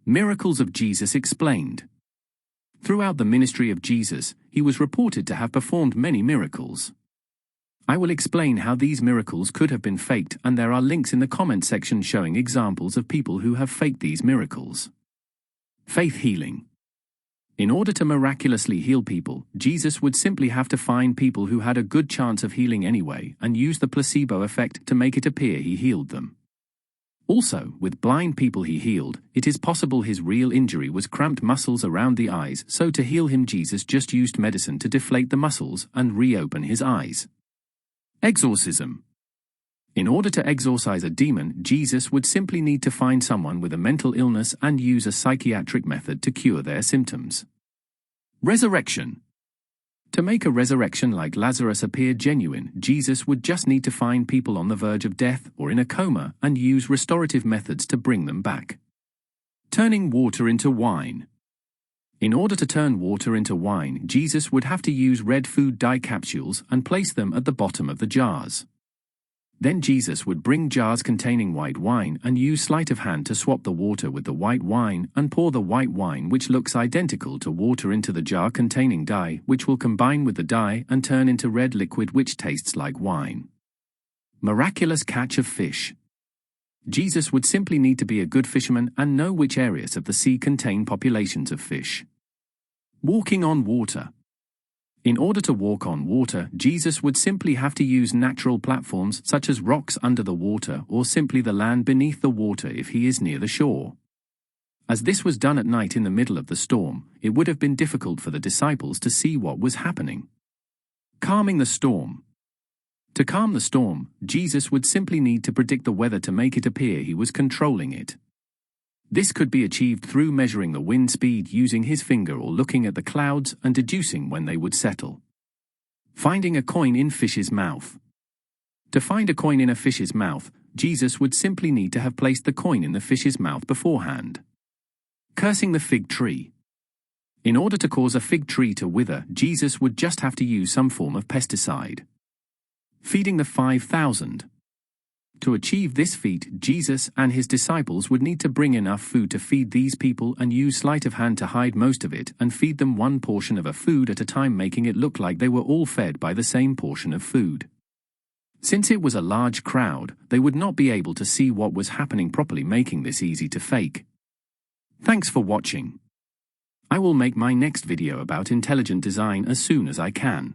Miracles of Jesus explained. Throughout the ministry of Jesus, he was reported to have performed many miracles. I will explain how these miracles could have been faked, and there are links in the comment section showing examples of people who have faked these miracles. Faith healing. In order to miraculously heal people, Jesus would simply have to find people who had a good chance of healing anyway and use the placebo effect to make it appear he healed them. Also, with blind people he healed, it is possible his real injury was cramped muscles around the eyes, so to heal him Jesus just used medicine to deflate the muscles and reopen his eyes. Exorcism. In order to exorcise a demon, Jesus would simply need to find someone with a mental illness and use a psychiatric method to cure their symptoms. Resurrection. To make a resurrection like Lazarus appear genuine, Jesus would just need to find people on the verge of death or in a coma and use restorative methods to bring them back. Turning water into wine. In order to turn water into wine, Jesus would have to use red food dye capsules and place them at the bottom of the jars. Then Jesus would bring jars containing white wine and use sleight of hand to swap the water with the white wine and pour the white wine, which looks identical to water, into the jar containing dye, which will combine with the dye and turn into red liquid which tastes like wine. Miraculous catch of fish. Jesus would simply need to be a good fisherman and know which areas of the sea contain populations of fish. Walking on water. In order to walk on water, Jesus would simply have to use natural platforms such as rocks under the water or simply the land beneath the water if he is near the shore. As this was done at night in the middle of the storm, it would have been difficult for the disciples to see what was happening. Calming the storm. To calm the storm, Jesus would simply need to predict the weather to make it appear he was controlling it. This could be achieved through measuring the wind speed using his finger or looking at the clouds and deducing when they would settle. Finding a coin in fish's mouth. To find a coin in a fish's mouth, Jesus would simply need to have placed the coin in the fish's mouth beforehand. Cursing the fig tree. In order to cause a fig tree to wither, Jesus would just have to use some form of pesticide. Feeding the 5,000. To achieve this feat, Jesus and his disciples would need to bring enough food to feed these people and use sleight of hand to hide most of it and feed them one portion of a food at a time, making it look like they were all fed by the same portion of food. Since it was a large crowd, they would not be able to see what was happening properly, making this easy to fake. Thanks for watching. I will make my next video about intelligent design as soon as I can.